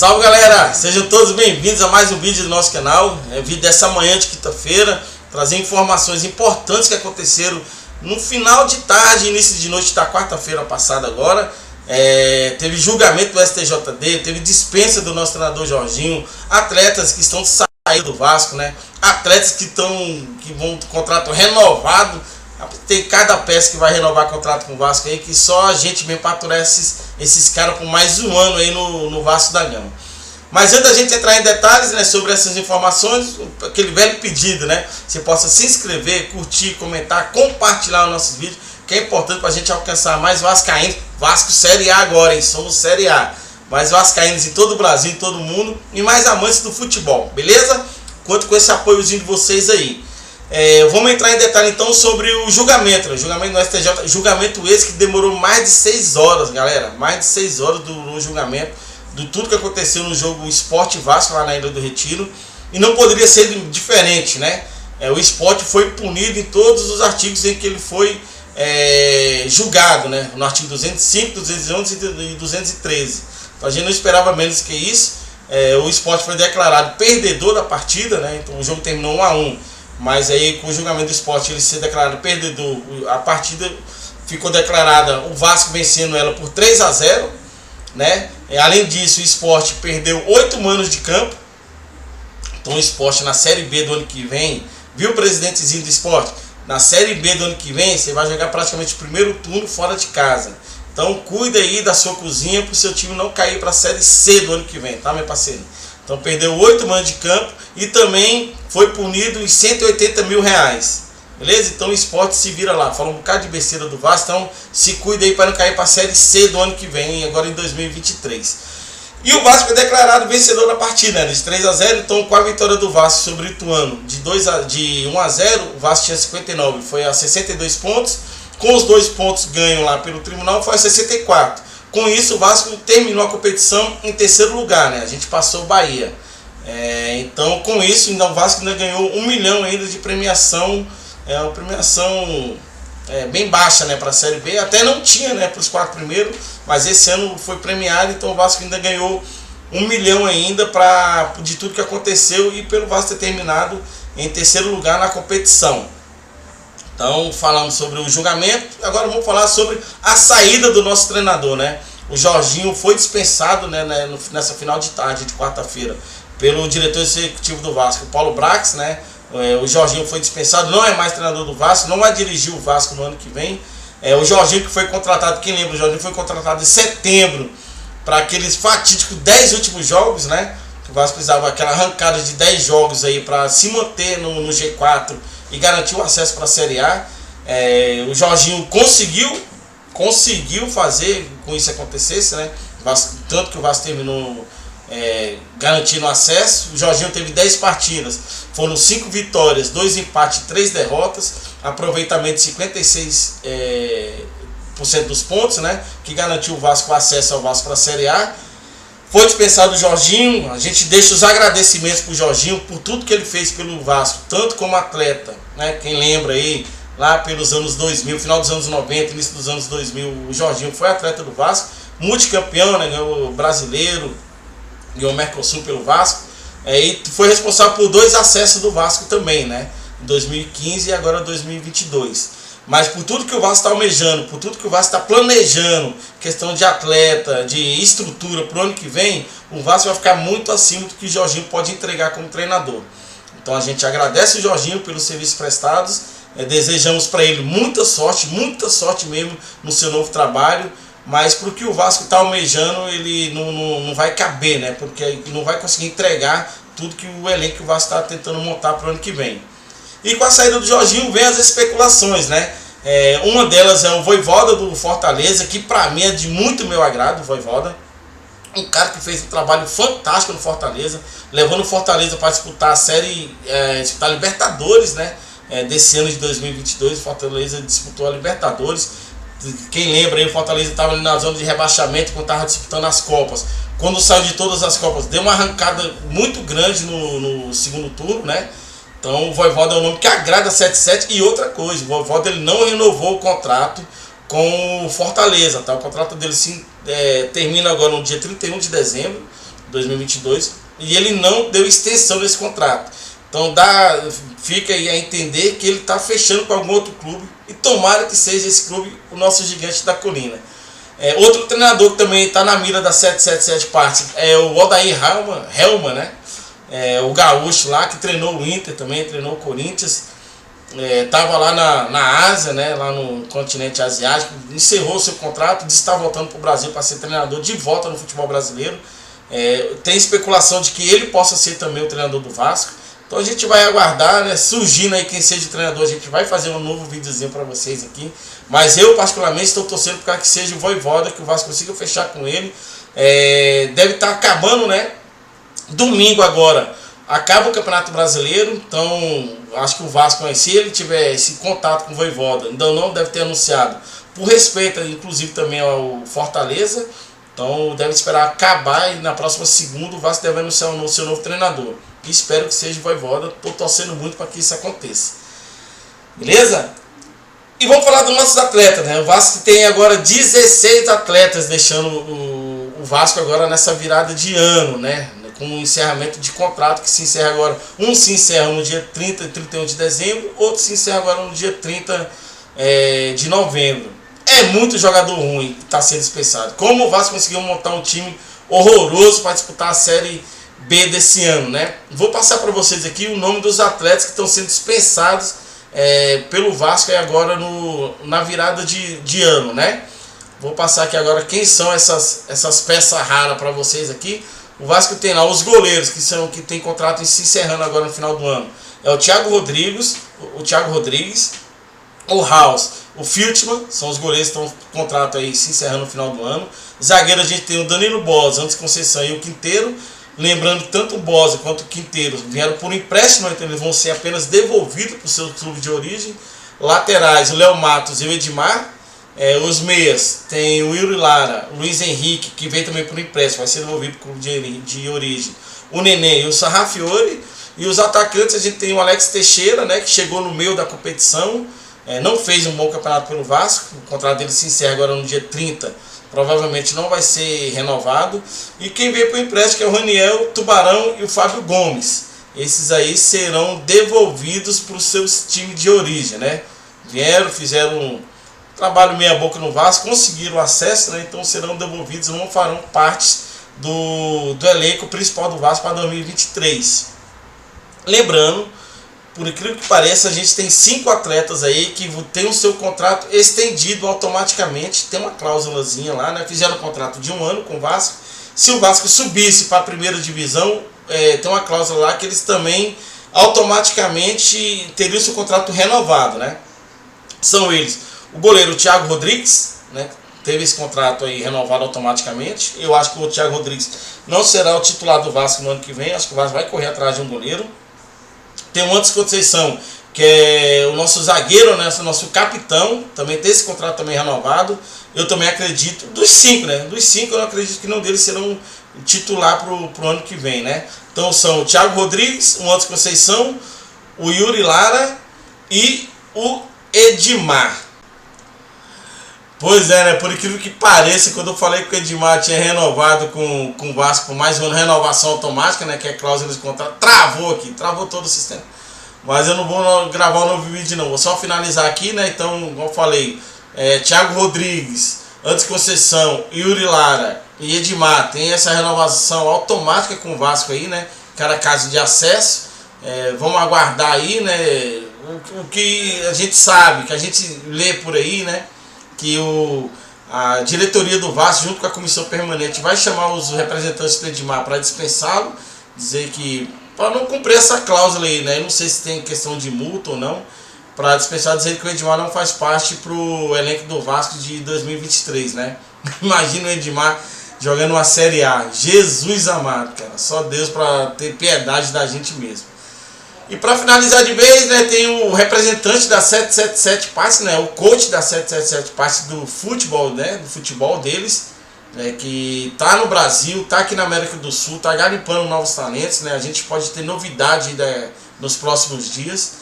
Salve galera, sejam todos bem-vindos a mais um vídeo do nosso canal. Vídeo dessa manhã de quinta-feira, trazer informações importantes que aconteceram no final de tarde, início de noite da quarta-feira passada agora. Teve julgamento do STJD, teve dispensa do nosso treinador Jorginho, atletas que estão saindo do Vasco, né? Atletas que vão com contrato renovado. Tem cada peça que vai renovar contrato com o Vasco aí, que só a gente mesmo para aturar esses caras por mais um ano aí no Vasco da Gama. Mas antes da gente entrar em detalhes, né, sobre essas informações, aquele velho pedido, né? Você possa se inscrever, curtir, comentar, compartilhar os nossos vídeos, que é importante para a gente alcançar mais vascaínos. Vasco Série A agora, hein? Somos Série A. Mais vascaínos em todo o Brasil, em todo o mundo, e mais amantes do futebol, beleza? Conto com esse apoiozinho de vocês aí. Vamos entrar em detalhe então sobre o julgamento, né? Julgamento do STJ, julgamento esse que demorou mais de 6 horas, galera. Mais de 6 horas do julgamento, de tudo que aconteceu no jogo Sport Vasco lá na Ilha do Retiro. E não poderia ser diferente, né? O Sport foi punido em todos os artigos em que ele foi julgado, né? No artigo 205, 211 e 213. Então a gente não esperava menos que isso. O Sport foi declarado perdedor da partida, né? Então o jogo terminou 1-1. Mas aí com o julgamento do Sport ele ser declarado perdedor, a partida ficou declarada o Vasco vencendo ela por 3-0, né? Além disso, o Sport perdeu 8 manos de campo. Então o Sport na Série B do ano que vem, viu, presidentezinho do Sport? Na Série B do ano que vem você vai jogar praticamente o primeiro turno fora de casa. Então cuida aí da sua cozinha para o seu time não cair para a Série C do ano que vem, tá, meu parceiro? Então perdeu 8 manos de campo e também foi punido em 180 mil reais. Beleza? Então o Sport se vira lá. Fala um bocado de besteira do Vasco. Então se cuida aí para não cair para a Série C do ano que vem, agora em 2023. E o Vasco é declarado vencedor da partida, né? De 3-0. Então com a vitória do Vasco sobre o Ituano de 1-0, o Vasco tinha 59. Foi a 62 pontos. Com os 2 pontos ganhos lá pelo tribunal foi a 64. Com isso o Vasco terminou a competição em terceiro lugar, né? A gente passou o Bahia. Então com isso ainda o Vasco ainda ganhou 1 milhão ainda de premiação. Uma premiação bem baixa, né, para a Série B. Até não tinha, né, para os 4 primeiros, mas esse ano foi premiado. Então o Vasco ainda ganhou 1 milhão ainda de tudo que aconteceu e pelo Vasco ter terminado em terceiro lugar na competição. Então falamos sobre o julgamento, agora vamos falar sobre a saída do nosso treinador, né? O Jorginho foi dispensado, né, nessa final de tarde de quarta-feira pelo diretor executivo do Vasco, Paulo Brax, né? O Jorginho foi dispensado, não é mais treinador do Vasco, não vai dirigir o Vasco no ano que vem. O Jorginho que foi contratado, quem lembra, o Jorginho foi contratado em setembro para aqueles fatídicos 10 últimos jogos, né? O Vasco precisava aquela arrancada de 10 jogos aí para se manter no G4 e garantir o acesso para a Série A. O Jorginho conseguiu fazer com isso acontecesse, né? Tanto que o Vasco terminou garantindo o acesso. O Jorginho teve 10 partidas, foram 5 vitórias, 2 empates e 3 derrotas, aproveitamento de 56% dos pontos, né? Que garantiu o Vasco o acesso ao Vasco para a Série A. Foi dispensado o Jorginho. A gente deixa os agradecimentos para o Jorginho por tudo que ele fez pelo Vasco, tanto como atleta, né? Quem lembra aí, lá pelos anos 2000, final dos anos 90, início dos anos 2000, o Jorginho foi atleta do Vasco, multicampeão, né? Ganhou o Brasileiro, ganhou o Mercosul pelo Vasco, e foi responsável por 2 acessos do Vasco também, né? Em 2015 e agora 2022. Mas por tudo que o Vasco está almejando, por tudo que o Vasco está planejando, questão de atleta, de estrutura para o ano que vem, o Vasco vai ficar muito acima do que o Jorginho pode entregar como treinador. Então a gente agradece o Jorginho pelos serviços prestados, desejamos para ele muita sorte mesmo no seu novo trabalho, mas para o que o Vasco está almejando ele não vai caber, né? Porque ele não vai conseguir entregar tudo que o elenco que o Vasco está tentando montar para o ano que vem. E com a saída do Jorginho vem as especulações, né? Uma delas é o Vojvoda do Fortaleza, que para mim é de muito meu agrado, o Vojvoda. Um cara que fez um trabalho fantástico no Fortaleza, levando o Fortaleza para disputar a série, disputar a Libertadores, né? Desse ano de 2022, o Fortaleza disputou a Libertadores. Quem lembra aí, o Fortaleza estava ali na zona de rebaixamento quando estava disputando as Copas. Quando saiu de todas as Copas, deu uma arrancada muito grande no segundo turno, né? Então o Vojvoda é um nome que agrada a 77. E outra coisa, o Vojvoda ele não renovou o contrato com o Fortaleza, tá? O contrato dele termina agora no dia 31 de dezembro. 2022, e ele não deu extensão nesse contrato. Então fica aí a entender que ele está fechando com algum outro clube, e tomara que seja esse clube o nosso gigante da colina. Outro treinador que também está na mira da 777 Partes é o Odair Helman, né? O gaúcho lá, que treinou o Inter também, treinou o Corinthians. Estava lá na Ásia, né? Lá no continente asiático, encerrou seu contrato, disse que está voltando para o Brasil para ser treinador de volta no futebol brasileiro. Tem especulação de que ele possa ser também o treinador do Vasco. Então a gente vai aguardar, né? Surgindo aí quem seja o treinador, a gente vai fazer um novo videozinho para vocês aqui. Mas eu particularmente estou torcendo para que seja o Vojvoda, que o Vasco consiga fechar com ele. Deve estar acabando, né? Domingo agora acaba o Campeonato Brasileiro, então acho que o Vasco, se ele tiver esse contato com o Vojvoda, ainda não deve ter anunciado, por respeito inclusive também ao Fortaleza. Então deve esperar acabar, e na próxima segunda o Vasco deve anunciar o seu novo treinador. E espero que seja o Vojvoda. Estou torcendo muito para que isso aconteça. Beleza? E vamos falar dos nossos atletas, né? O Vasco tem agora 16 atletas deixando o Vasco agora nessa virada de ano, né? Com o encerramento de contrato que se encerra agora. Um se encerra no dia 30 e 31 de dezembro, outro se encerra agora no dia 30 de novembro. É muito jogador ruim que está sendo dispensado. Como o Vasco conseguiu montar um time horroroso para disputar a Série B desse ano, né? Vou passar para vocês aqui o nome dos atletas que estão sendo dispensados pelo Vasco agora na virada de ano, né? Vou passar aqui agora quem são essas peças raras para vocês aqui. O Vasco tem lá os goleiros que tem contrato se encerrando agora no final do ano. É o Thiago Rodrigues, o House, o Filtman, são os goleiros que estão com contrato aí se encerrando no final do ano. Zagueiro a gente tem o Danilo Bosa, Anderson Conceição e o Quinteiro. Lembrando que tanto o Bosa quanto o Quinteiro vieram por empréstimo, então eles vão ser apenas devolvidos para o seu clube de origem. Laterais, o Léo Matos e o Edmar. Os meias, tem o Yuri Lara, o Luiz Henrique, que veio também por empréstimo, vai ser devolvido para o clube de origem. O Nenê e o Sarrafiore. E os atacantes, a gente tem o Alex Teixeira, né, que chegou no meio da competição, não fez um bom campeonato pelo Vasco. O contrato dele se encerra agora no dia 30. Provavelmente não vai ser renovado. E quem veio para o empréstimo, que é o Raniel, o Tubarão e o Fábio Gomes. Esses aí serão devolvidos para os seus times de origem, né? Fizeram um trabalho meia boca no Vasco, conseguiram acesso, né? Então serão devolvidos, não farão parte do elenco principal do Vasco para 2023. Lembrando, por incrível que pareça, a gente tem 5 atletas aí que tem o seu contrato estendido automaticamente. Tem uma cláusulazinha lá, né? Fizeram um contrato de 1 ano com o Vasco. Se o Vasco subisse para a primeira divisão, tem uma cláusula lá que eles também automaticamente teriam seu contrato renovado, né? São eles: o goleiro Thiago Rodrigues, né? Teve esse contrato aí renovado automaticamente. Eu acho que o Thiago Rodrigues não será o titular do Vasco no ano que vem. Acho que o Vasco vai correr atrás de um goleiro. Tem o Anderson Conceição, que é o nosso zagueiro, né, nosso capitão, também tem esse contrato também renovado. Eu também acredito, dos 5, né? Dos 5 eu acredito que não deles serão titular pro ano que vem, né? Então são o Thiago Rodrigues, o Anderson Conceição, o Yuri Lara e o Edmar. Pois é, né? Por incrível que pareça, quando eu falei que o Edmar tinha renovado com o Vasco por mais uma renovação automática, né? Que é cláusula de contrato, travou todo o sistema. Mas eu não vou gravar um novo vídeo não, vou só finalizar aqui, né? Então, como eu falei, Thiago Rodrigues, Anderson Conceição, Yuri Lara e Edmar tem essa renovação automática com o Vasco aí, né? Cada caso de acesso. Vamos aguardar aí, né? O que a gente sabe, que a gente lê por aí, né? Que a diretoria do Vasco, junto com a comissão permanente, vai chamar os representantes do Edmar para dispensá-lo, dizer que, para não cumprir essa cláusula aí, né? Eu não sei se tem questão de multa ou não, para dispensar, dizer que o Edmar não faz parte para o elenco do Vasco de 2023, né? Imagina o Edmar jogando uma Série A. Jesus amado, cara. Só Deus para ter piedade da gente mesmo. E para finalizar de vez, né, tem o representante da 777 Partes, né, o coach da 777 Partes do futebol, né, do futebol deles, né, que tá no Brasil, tá aqui na América do Sul, tá garimpando novos talentos, né, a gente pode ter novidade, né, nos próximos dias.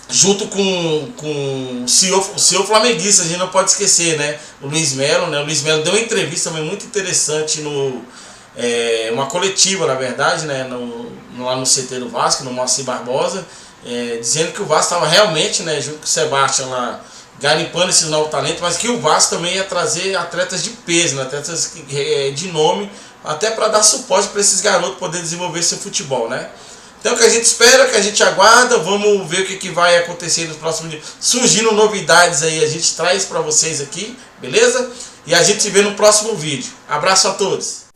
junto com o senhor flamenguista, a gente não pode esquecer, né? O Luiz Melo, né? O Luiz Melo deu uma entrevista também muito interessante uma coletiva, na verdade, né? Lá no CT do Vasco, no Moacir Barbosa, dizendo que o Vasco estava realmente, né, junto com o Sebastião lá, garimpando esses novos talentos, mas que o Vasco também ia trazer atletas de peso, né, atletas de nome, até para dar suporte para esses garotos poderem desenvolver seu futebol, né? Então o que a gente espera, que a gente aguarda, vamos ver o que vai acontecer nos próximos dias. Surgindo novidades aí, a gente traz para vocês aqui, beleza? E a gente se vê no próximo vídeo. Abraço a todos!